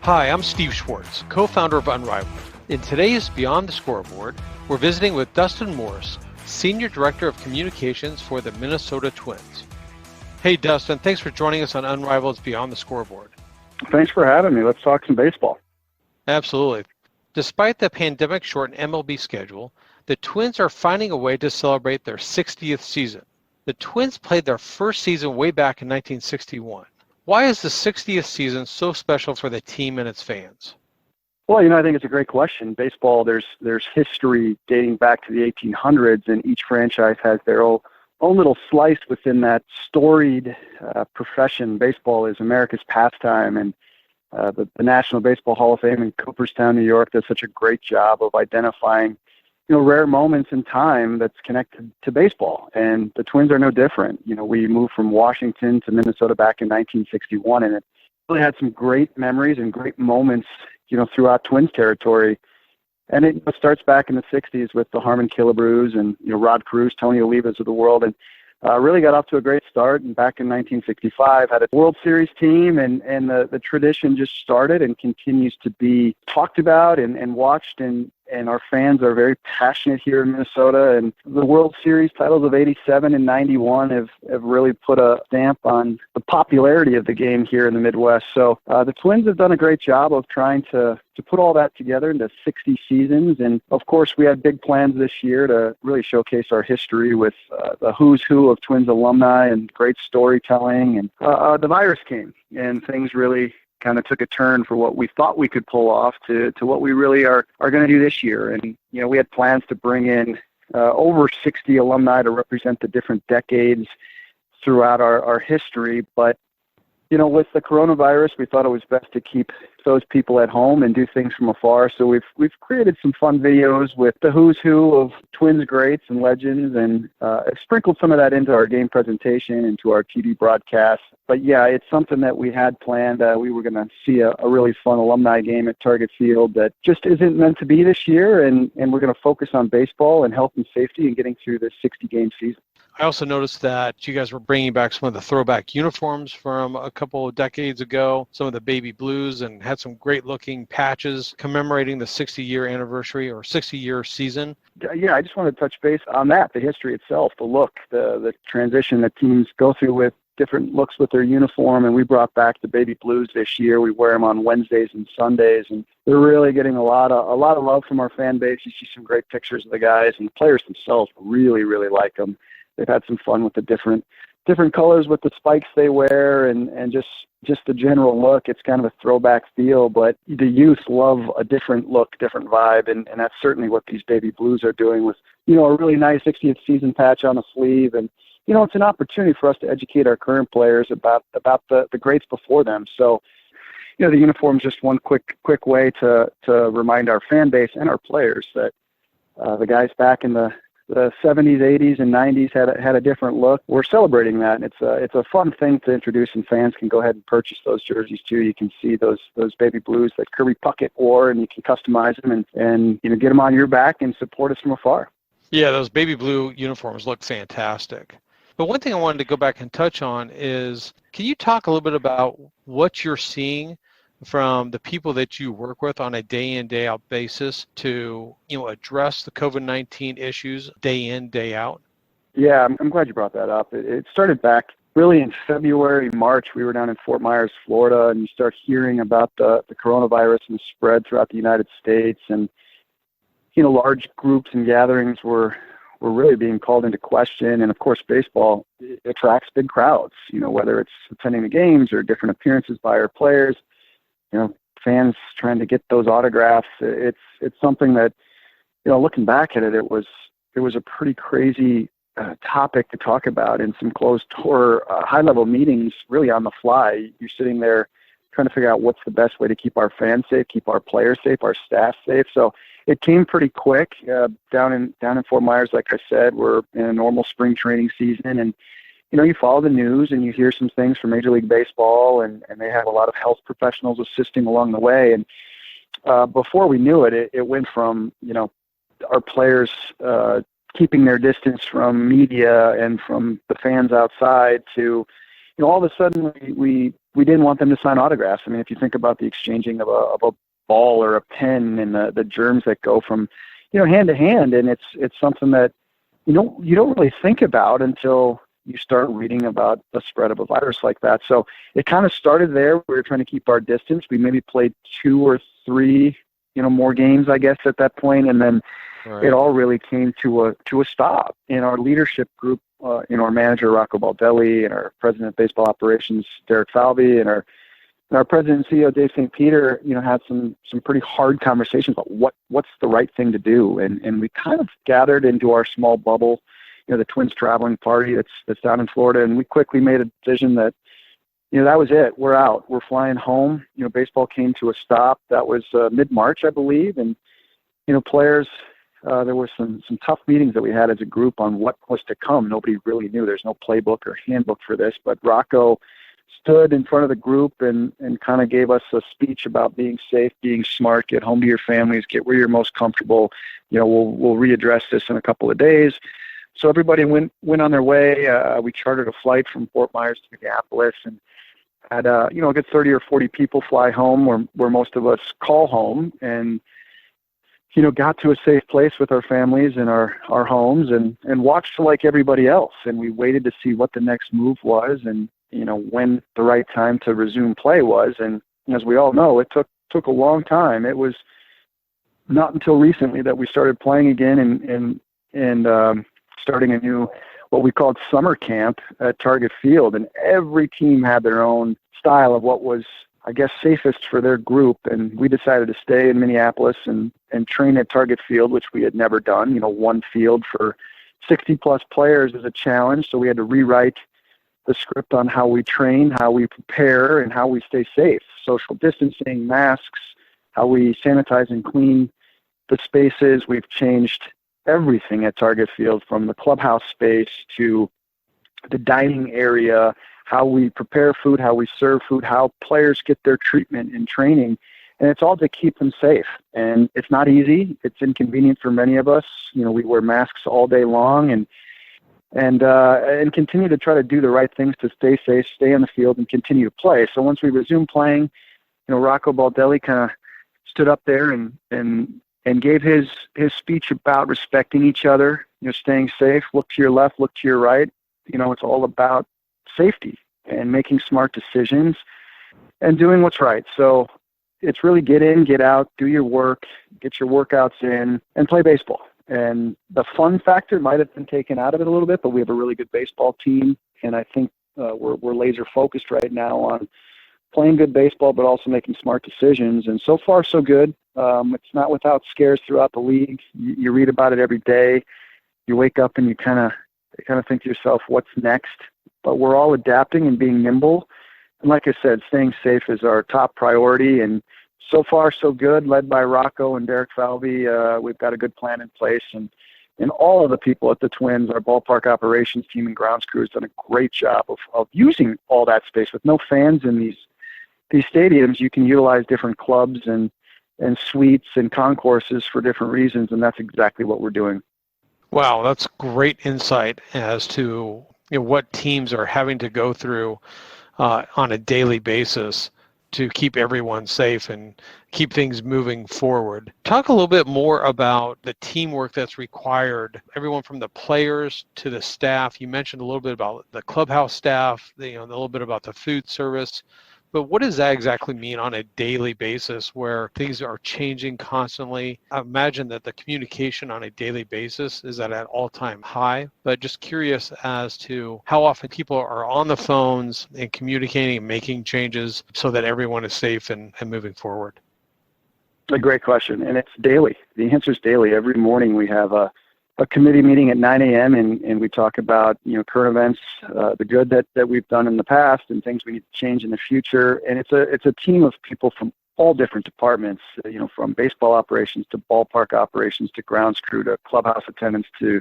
Hi, I'm Steve Schwartz, co-founder of Unrivaled. In today's Beyond the Scoreboard, we're visiting with Dustin Morse, Senior Director of Communications for the Minnesota Twins. Hey, Dustin, thanks for joining us on Unrivaled's Beyond the Scoreboard. Thanks for having me. Let's talk some baseball. Absolutely. Despite the pandemic-shortened MLB schedule, the Twins are finding a way to celebrate their 60th season. The Twins played their first season way back in 1961. Why is the 60th season so special for the team and its fans? Well, I think it's a great question. Baseball, there's history dating back to the 1800s, and each franchise has their own little slice within that storied profession. Baseball is America's pastime, and the National Baseball Hall of Fame in Cooperstown, New York, does such a great job of identifying rare moments in time that's connected to baseball. And the Twins are no different. We moved from Washington to Minnesota back in 1961, and it really had some great memories and great moments, throughout Twins territory. And it starts back in the 60s with the Harmon Killebrews and, Rod Cruz, Tony Olivas of the world. And really got off to a great start. And back in 1965, had a World Series team, and the tradition just started and continues to be talked about and watched. And our fans are very passionate here in Minnesota. And the World Series titles of 87 and 91 have really put a stamp on the popularity of the game here in the Midwest. So the Twins have done a great job of trying to put all that together into 60 seasons. And, of course, we had big plans this year to really showcase our history with the who's who of Twins alumni and great storytelling. And the virus came, and things really kind of took a turn for what we thought we could pull off to what we really are going to do this year. And, we had plans to bring in over 60 alumni to represent the different decades throughout our history. But, with the coronavirus, we thought it was best to keep those people at home and do things from afar. So we've created some fun videos with the who's who of Twins greats and legends, and sprinkled some of that into our game presentation, into our TV broadcast. But yeah, it's something that we had planned. We were going to see a really fun alumni game at Target Field that just isn't meant to be this year, and we're going to focus on baseball and health and safety and getting through this 60-game season. I also noticed that you guys were bringing back some of the throwback uniforms from a couple of decades ago, some of the baby blues, and had some great-looking patches commemorating the 60-year anniversary or 60-year season. Yeah, I just want to touch base on that, the history itself, the look, the transition that teams go through with different looks with their uniform, and we brought back the baby blues this year. We wear them on Wednesdays and Sundays, and they're really getting a lot of love from our fan base. You see some great pictures of the guys, and the players themselves really, really like them. They've had some fun with the different colors with the spikes they wear, and just the general look. It's kind of a throwback feel, but the youth love a different look, different vibe, and that's certainly what these baby blues are doing with, a really nice 60th season patch on the sleeve. And, it's an opportunity for us to educate our current players about the greats before them. So, the uniform is just one quick way to remind our fan base and our players that the guys back in the 70s, 80s, and 90s had a different look. We're celebrating that, and it's a fun thing to introduce, and fans can go ahead and purchase those jerseys too. You can see those baby blues that Kirby Puckett wore, and you can customize them and get them on your back and support us from afar. Yeah, those baby blue uniforms look fantastic. But one thing I wanted to go back and touch on is, can you talk a little bit about what you're seeing from the people that you work with on a day in, day out basis to, address the COVID-19 issues day in, day out? Yeah, I'm glad you brought that up. It started back really in February, March. We were down in Fort Myers, Florida, and you start hearing about the coronavirus and the spread throughout the United States. And, large groups and gatherings were really being called into question. And of course, baseball attracts big crowds, whether it's attending the games or different appearances by our players, fans trying to get those autographs. It's something that, looking back at it, it was a pretty crazy topic to talk about in some closed door, high level meetings, really on the fly. You're sitting there trying to figure out what's the best way to keep our fans safe, keep our players safe, our staff safe. So it came pretty quick down in Fort Myers. Like I said, we're in a normal spring training season, and you follow the news and you hear some things from Major League Baseball, and they have a lot of health professionals assisting along the way. And before we knew it, it went from our players keeping their distance from media and from the fans outside to all of a sudden we we didn't want them to sign autographs. I mean, if you think about the exchanging of a ball or a pen and the germs that go from, hand to hand, and it's something that you don't really think about until you start reading about the spread of a virus like that. So it kind of started there. We were trying to keep our distance. We maybe played 2 or 3, more games, I guess, at that point, and then Right. it all really came to a stop. In our leadership group, our manager Rocco Baldelli and our president of baseball operations Derek Falvey and our president and CEO Dave St. Peter, had some pretty hard conversations about what's the right thing to do, and we kind of gathered into our small bubble, the Twins traveling party that's down in Florida, and we quickly made a decision that that was it. We're out. We're flying home. Baseball came to a stop. That was mid-March, I believe, and players. There were some tough meetings that we had as a group on what was to come. Nobody really knew. There's no playbook or handbook for this, but Rocco stood in front of the group and kind of gave us a speech about being safe, being smart, get home to your families, get where you're most comfortable. We'll readdress this in a couple of days. So everybody went on their way. We chartered a flight from Fort Myers to Minneapolis and had a good 30 or 40 people fly home where most of us call home, and got to a safe place with our families and our homes and watched like everybody else. And we waited to see what the next move was and, when the right time to resume play was. And as we all know, it took a long time. It was not until recently that we started playing again and starting a new, what we called summer camp at Target Field. And every team had their own style of what was, I guess, safest for their group. And we decided to stay in Minneapolis and train at Target Field, which we had never done. One field for 60 plus players is a challenge. So we had to rewrite the script on how we train, how we prepare, and how we stay safe. Social distancing, masks, how we sanitize and clean the spaces. We've changed everything at Target Field, from the clubhouse space to the dining area, how we prepare food, how we serve food, how players get their treatment in training. And it's all to keep them safe. And it's not easy. It's inconvenient for many of us. We wear masks all day long and continue to try to do the right things to stay safe, stay on the field, and continue to play. So once we resumed playing, Rocco Baldelli kind of stood up there and gave his speech about respecting each other, staying safe, look to your left, look to your right. It's all about safety and making smart decisions and doing what's right. So it's really get in, get out, do your work, get your workouts in, and play baseball. And the fun factor might have been taken out of it a little bit, but we have a really good baseball team, and I think we're laser focused right now on playing good baseball, but also making smart decisions. And so far, so good. It's not without scares throughout the league. You read about it every day. You wake up and you kind of think to yourself, what's next? But we're all adapting and being nimble. And like I said, staying safe is our top priority. And so far, so good, led by Rocco and Derek Falvey. We've got a good plan in place. And all of the people at the Twins, our ballpark operations team and grounds crew has done a great job of using all that space. With no fans in these stadiums, you can utilize different clubs and suites and concourses for different reasons, and that's exactly what we're doing. Wow, that's great insight as to what teams are having to go through on a daily basis to keep everyone safe and keep things moving forward. Talk a little bit more about the teamwork that's required, everyone from the players to the staff. You mentioned a little bit about the clubhouse staff, a little bit about the food service. But what does that exactly mean on a daily basis where things are changing constantly? I imagine that the communication on a daily basis is at an all-time high, but just curious as to how often people are on the phones and communicating and making changes so that everyone is safe and moving forward. A great question, and it's daily. The answer is daily. Every morning we have a committee meeting at 9 a.m. and we talk about current events, the good that we've done in the past, and things we need to change in the future. And it's a team of people from all different departments, from baseball operations to ballpark operations to grounds crew to clubhouse attendants to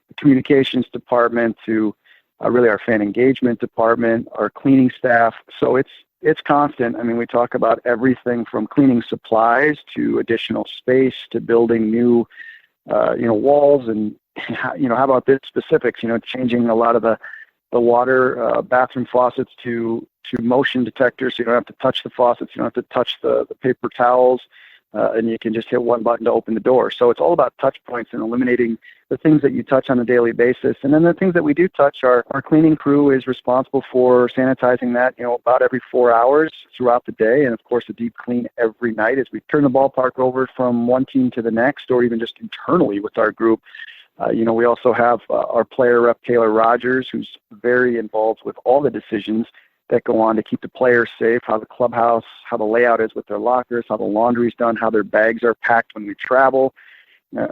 the communications department to really our fan engagement department, our cleaning staff. So it's constant. I mean, we talk about everything from cleaning supplies to additional space to building new walls and, how about the specifics, changing a lot of the water, bathroom faucets to to motion detectors, so you don't have to touch the faucets, you don't have to touch the paper towels, and you can just hit one button to open the door. So it's all about touch points and eliminating the things that you touch on a daily basis. And then the things that we do touch, our cleaning crew is responsible for sanitizing that, about every 4 hours throughout the day. And of course, a deep clean every night as we turn the ballpark over from one team to the next, or even just internally with our group. We also have our player rep, Taylor Rogers, who's very involved with all the decisions that go on to keep the players safe, how the clubhouse, how the layout is with their lockers, how the laundry's done, how their bags are packed when we travel.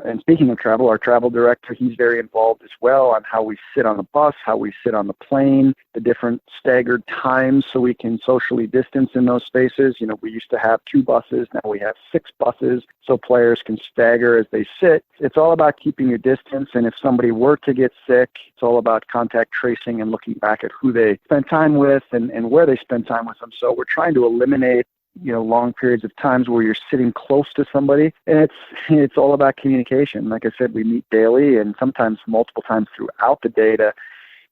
And speaking of travel, our travel director, he's very involved as well on how we sit on the bus, how we sit on the plane, the different staggered times so we can socially distance in those spaces. We used to have 2 buses. Now we have 6 buses so players can stagger as they sit. It's all about keeping your distance. And if somebody were to get sick, it's all about contact tracing and looking back at who they spent time with and where they spend time with them. So we're trying to eliminate long periods of times where you're sitting close to somebody. And it's all about communication. Like I said, we meet daily and sometimes multiple times throughout the day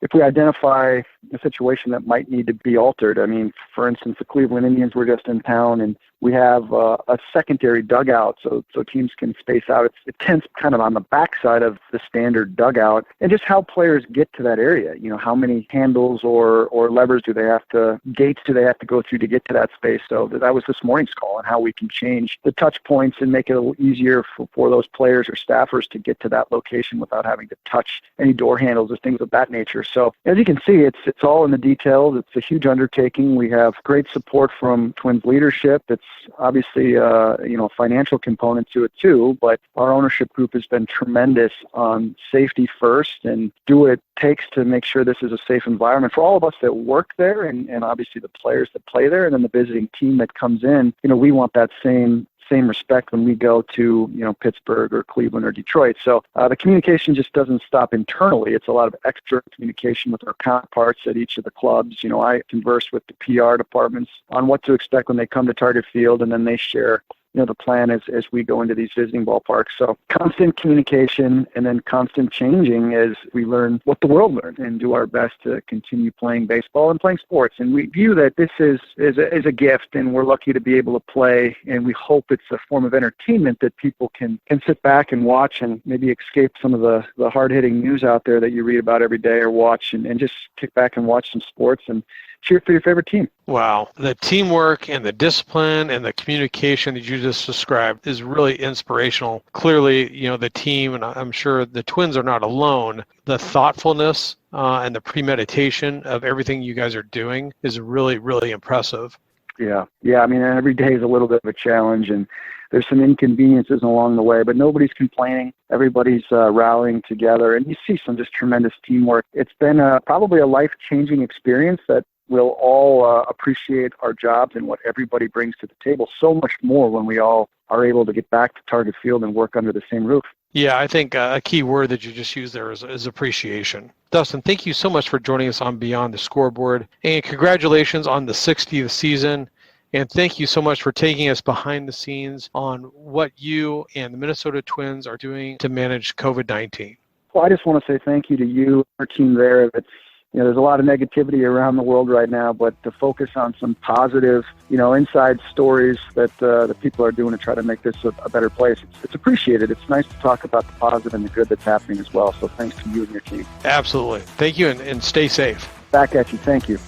if we identify a situation that might need to be altered. I mean, for instance, the Cleveland Indians were just in town, and we have a secondary dugout so teams can space out. It tends kind of on the backside of the standard dugout, and just how players get to that area. How many handles or levers gates do they have to go through to get to that space? So that was this morning's call, and how we can change the touch points and make it a little easier for those players or staffers to get to that location without having to touch any door handles or things of that nature. So as you can see, it's all in the details. It's a huge undertaking. We have great support from Twins leadership. It's obviously a financial component to it too, but our ownership group has been tremendous on safety first and do what it takes to make sure this is a safe environment for all of us that work there and obviously the players that play there, and then the visiting team that comes in. We want that same respect when we go to Pittsburgh or Cleveland or Detroit. So the communication just doesn't stop internally. It's a lot of extra communication with our counterparts at each of the clubs. I converse with the PR departments on what to expect when they come to Target Field, and then they share the plan as we go into these visiting ballparks. So constant communication and then constant changing as we learn what the world learned and do our best to continue playing baseball and playing sports. And we view that this is a gift, and we're lucky to be able to play, and we hope it's a form of entertainment that people can sit back and watch and maybe escape some of the hard-hitting news out there that you read about every day or watch, and just kick back and watch some sports and cheer for your favorite team. Wow. The teamwork and the discipline and the communication that you just described is really inspirational. Clearly, the team, and I'm sure the Twins are not alone, the thoughtfulness and the premeditation of everything you guys are doing is really, really impressive. Yeah. I mean, every day is a little bit of a challenge, and there's some inconveniences along the way, but nobody's complaining. Everybody's rallying together, and you see some just tremendous teamwork. It's been probably a life-changing experience that we'll all appreciate our jobs and what everybody brings to the table so much more when we all are able to get back to Target Field and work under the same roof. Yeah, I think a key word that you just used there is appreciation. Dustin, thank you so much for joining us on Beyond the Scoreboard, and congratulations on the 60th season. And thank you so much for taking us behind the scenes on what you and the Minnesota Twins are doing to manage COVID-19. Well, I just want to say thank you to you, our team there. There's a lot of negativity around the world right now, but to focus on some positive, inside stories that the people are doing to try to make this a better place, it's appreciated. It's nice to talk about the positive and the good that's happening as well. So thanks to you and your team. Absolutely. Thank you, and stay safe. Back at you. Thank you.